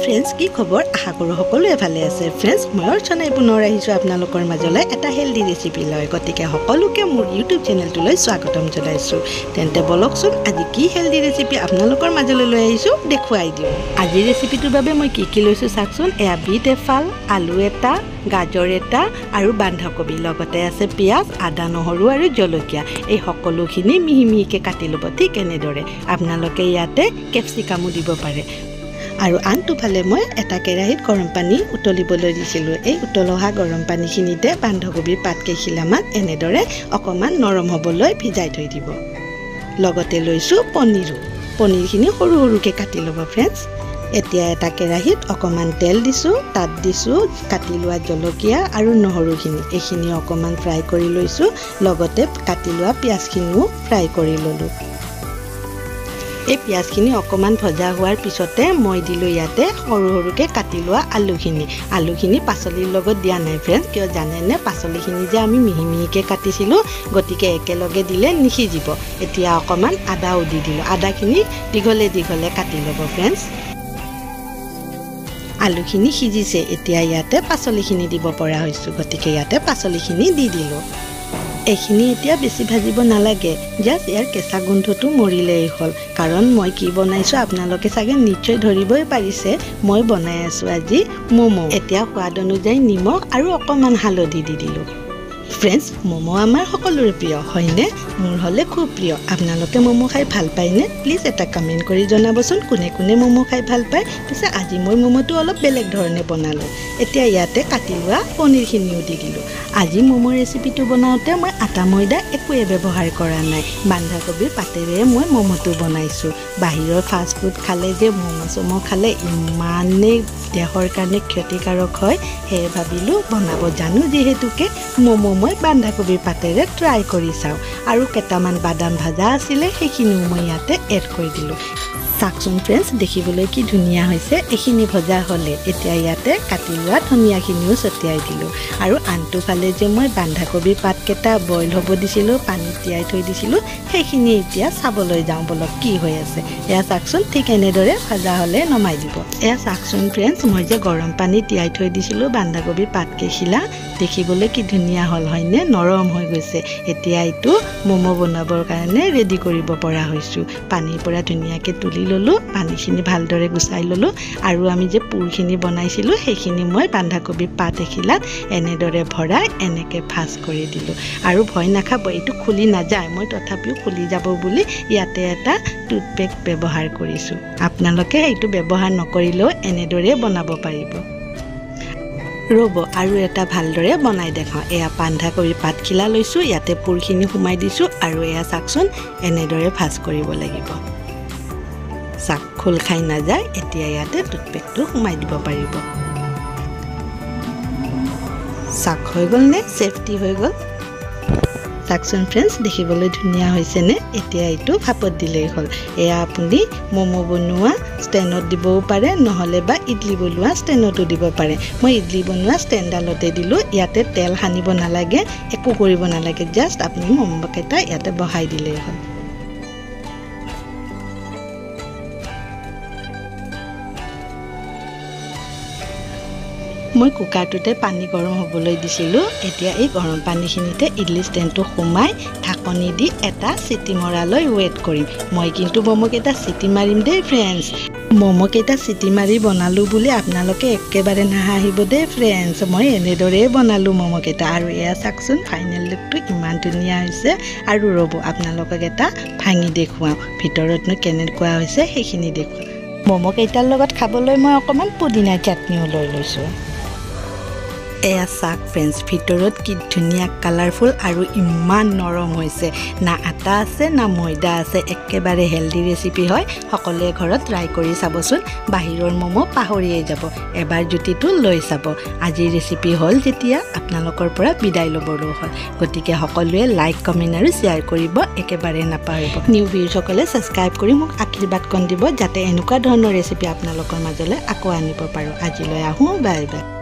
friends কি খবৰ আশা কৰোঁ সকলোৱে ভালে আছে ফ্ৰেন্ডছ মই অৰ্চনাই পুনৰ আহিছোঁ আপোনালোকৰ মাজলৈ এটা হেল্ডি ৰেচিপি লৈ গতিকে সকলোকে মোৰ ইউটিউব চেনেলটোলৈ স্বাগতম জনাইছোঁ তেন্তে বলকচোন আজি কি হেল্ডি ৰেচিপি আপোনালোকৰ মাজলৈ লৈ আহিছোঁ দেখুৱাই দিওঁ আজিৰ ৰেচিপিটোৰ বাবে মই কি লৈছোঁ চাওকচোন এয়া বিট এফাল আলু এটা গাজৰ এটা আৰু বন্ধাকবি লগতে আছে পিয়াজ আদা নহৰু আৰু জলকীয়া এই সকলোখিনি মিহি মিহিকৈ কাটি ল'ব ঠিক এনেদৰে আপোনালোকে ইয়াতে কেপচিকামো দিব পাৰে আৰু আনটোফালে মই এটা কেৰাহীত গৰম পানী উতলিবলৈ দিছিলোঁ এই উতলোৱা গৰম পানীখিনিতে বন্ধাকবিৰ পাত কেইখিলামান এনেদৰে অকণমান নৰম হ'বলৈ ভিজাই থৈ দিব লগতে লৈছোঁ পনীৰখিনি সৰু সৰুকৈ কাটি ল'ব ফ্ৰেণ্ডছ এতিয়া এটা কেৰাহীত অকণমান তেল দিছোঁ তাত দিছোঁ কাটি লোৱা জলকীয়া আৰু নহৰুখিনি এইখিনি অকণমান ফ্ৰাই কৰি লৈছোঁ লগতে কাটি লোৱা পিঁয়াজখিনিও ফ্ৰাই কৰি ল'লোঁ এই পিঁয়াজখিনি অকণমান ভজা হোৱাৰ পিছতে মই দিলোঁ ইয়াতে সৰু সৰুকৈ কাটি লোৱা আলুখিনি পাচলিৰ লগত দিয়া নাই ফ্ৰেণ্ডছ কিয় জানেনে পাচলিখিনি যে আমি মিহি মিহিকৈ কাটিছিলোঁ গতিকে একেলগে দিলে নিসিজিব এতিয়া অকণমান আদাও দি দিলোঁ আদাখিনি দীঘলে দীঘলে কাটি ল'ব ফ্ৰেণ্ডছ আলুখিনি সিজিছে এতিয়া ইয়াতে পাচলিখিনি দিব পৰা হৈছোঁ গতিকে ইয়াতে পাচলিখিনি দি দিলোঁ এইখিনি এতিয়া বেছি ভাজিব নালাগে জাষ্ট ইয়াৰ কেঁচা গোন্ধটো মৰিলেই হ'ল কাৰণ মই কি বনাইছোঁ আপোনালোকে চাগে নিশ্চয় ধৰিবই পাৰিছে মই বনাই আছোঁ আজি ম'ম' এতিয়া সোৱাদ অনুযায়ী নিমখ আৰু অকণমান হালধি দি দিলোঁ ফ্ৰেণ্ডছ ম'ম' আমাৰ সকলোৰে প্ৰিয় হয়নে মোৰ হ'লে খুব প্ৰিয় আপোনালোকে ম'ম' খাই ভাল পায়নে প্লিজ এটা কমেণ্ট কৰি জনাবচোন কোনে কোনে ম'ম' খাই ভাল পায় পিছে আজি মই ম'ম'টো অলপ বেলেগ ধৰণে বনালোঁ এতিয়া ইয়াতে কাটি লোৱা পনীৰখিনিও দি দিলোঁ আজি ম'ম' ৰেচিপিটো বনাওঁতে মই আটা ময়দা একোৱে ব্যৱহাৰ কৰা নাই বন্ধাকবিৰ পাতেৰে মই ম'ম'টো বনাইছোঁ বাহিৰৰ ফাষ্ট ফুড খালে যে ম'ম' খালে ইমানেই দেহৰ কাৰণে ক্ষতিকাৰক হয় সেয়ে ভাবিলোঁ বনাব জানো যিহেতুকে ম'ম' মই বন্ধাকবিৰ পাতেৰে ট্ৰাই কৰি চাওঁ আৰু কেইটামান বাদাম ভাজা আছিলে সেইখিনিও মই ইয়াতে এড কৰি দিলোঁ চাওকচোন ফ্ৰেণ্ডছ দেখিবলৈ কি ধুনীয়া হৈছে এইখিনি ভজা হ'লে এতিয়া ইয়াতে কাটি লোৱা ধনিয়াখিনিও ছটিয়াই দিলোঁ আৰু আনটোফালে যে মই বন্ধাকবিৰ পাতকেইটা বইল হ'ব দিছিলোঁ পানীত তিয়াই থৈ দিছিলোঁ সেইখিনি এতিয়া চাবলৈ যাওঁ বলক কি হৈ আছে এয়া চাওকচোন ঠিক এনেদৰে ভজা হ'লে নমাই দিব এয়া চাওকচোন ফ্ৰেণ্ডছ মই যে গৰম পানীত তিয়াই থৈ দিছিলোঁ বন্ধাকবিৰ পাতকেইখিলা দেখিবলৈ কি ধুনীয়া হ'ল হয়নে নৰম হৈ গৈছে এতিয়া এইটো ম'ম' বনাবৰ কাৰণে ৰেডি কৰিব পৰা হৈছোঁ পানীৰ পৰা ধুনীয়াকৈ তুলি ল'লোঁ পানীখিনি ভালদৰে গুচাই ল'লোঁ আৰু আমি যে পুৰখিনি বনাইছিলোঁ সেইখিনি মই বন্ধাকবিৰ পাত এখিলাত এনেদৰে ভৰাই এনেকৈ ভাজ কৰি দিলোঁ আৰু ভয় নাখাব এইটো খুলি নাযায় মই তথাপিও খুলি যাব বুলি ইয়াতে এটা টুথপেক ব্যৱহাৰ কৰিছোঁ আপোনালোকে এইটো ব্যৱহাৰ নকৰিলেও এনেদৰে বনাব পাৰিব ৰ'ব আৰু এটা ভালদৰে বনাই দেখাওঁ এয়া বন্ধাকবিৰ পাতখিলা লৈছোঁ ইয়াতে পুৰখিনি সোমাই দিছোঁ আৰু এয়া চাওকচোন এনেদৰে ভাজ কৰিব লাগিব চাক খোল খাই নাযায় এতিয়া ইয়াতে টুথপেকটো সোমাই দিব পাৰিব চাক হৈ গ'ল নে চেফটি হৈ গ'ল চাওকচোন ফ্ৰেণ্ডছ দেখিবলৈ ধুনীয়া হৈছেনে এতিয়া এইটো ভাপত দিলেই হ'ল এয়া আপুনি ম'ম' বনোৱা ষ্টেণ্ডত দিবও পাৰে নহ'লে বা ইডলি বনোৱা ষ্টেণ্ডতো দিব পাৰে মই ইডলি বনোৱা ষ্টেণ্ডডালতে দিলোঁ ইয়াতে তেল সানিব নালাগে একো কৰিব নালাগে জাষ্ট আপুনি ম'ম'কেইটা ইয়াতে বহাই দিলেই হ'ল মই কুকাৰটোতে পানী গৰম হ'বলৈ দিছিলোঁ এতিয়া এই গৰম পানীখিনিতে ইডলি ষ্টেণ্ডটো সোমাই ঢাকনি দি এটা চিটি মৰালৈ ৱেইট কৰিম মই কিন্তু ম'ম'কেইটা চিটি মাৰিম দেই ফ্ৰেণ্ডছ ম'ম'কেইটা চিটি মাৰি বনালোঁ বুলি আপোনালোকে একেবাৰে নাহাঁহিব দেই ফ্ৰেণ্ডছ মই এনেদৰেই বনালোঁ ম'ম'কেইটা আৰু এয়া চাওকচোন ফাইনেল লুকটো ইমান ধুনীয়া হৈছে আৰু ৰ'ব আপোনালোকক এটা ভাঙি দেখুৱাওঁ ভিতৰতনো কেনেকুৱা হৈছে সেইখিনি দেখুৱাওঁ ম'ম'কেইটাৰ লগত খাবলৈ মই অকণমান পুদিনা চাটনিও লৈ লৈছোঁ এয়া চাওক ফ্ৰেণ্ডছ ভিতৰত কি ধুনীয়া কালাৰফুল আৰু ইমান নৰম হৈছে না আটা আছে না ময়দা আছে একেবাৰে হেল্ডি ৰেচিপি হয় সকলোৱে ঘৰত ট্ৰাই কৰি চাবচোন বাহিৰৰ ম'ম' পাহৰিয়ে যাব এবাৰ জুতিটো লৈ চাব আজিৰ ৰেচিপি হ'ল যেতিয়া আপোনালোকৰ পৰা বিদায় ল'বৰো হয় গতিকে সকলোৱে লাইক কমেণ্ট আৰু শ্বেয়াৰ কৰিব একেবাৰে নাপাহৰিব নিউ ভিউজসকলে ছাবস্ক্ৰাইব কৰি মোক আশীৰ্বাদ কণ দিব যাতে এনেকুৱা ধৰণৰ ৰেচিপি আপোনালোকৰ মাজলৈ আকৌ আনিব পাৰোঁ আজিলৈ আহোঁ বাই বাই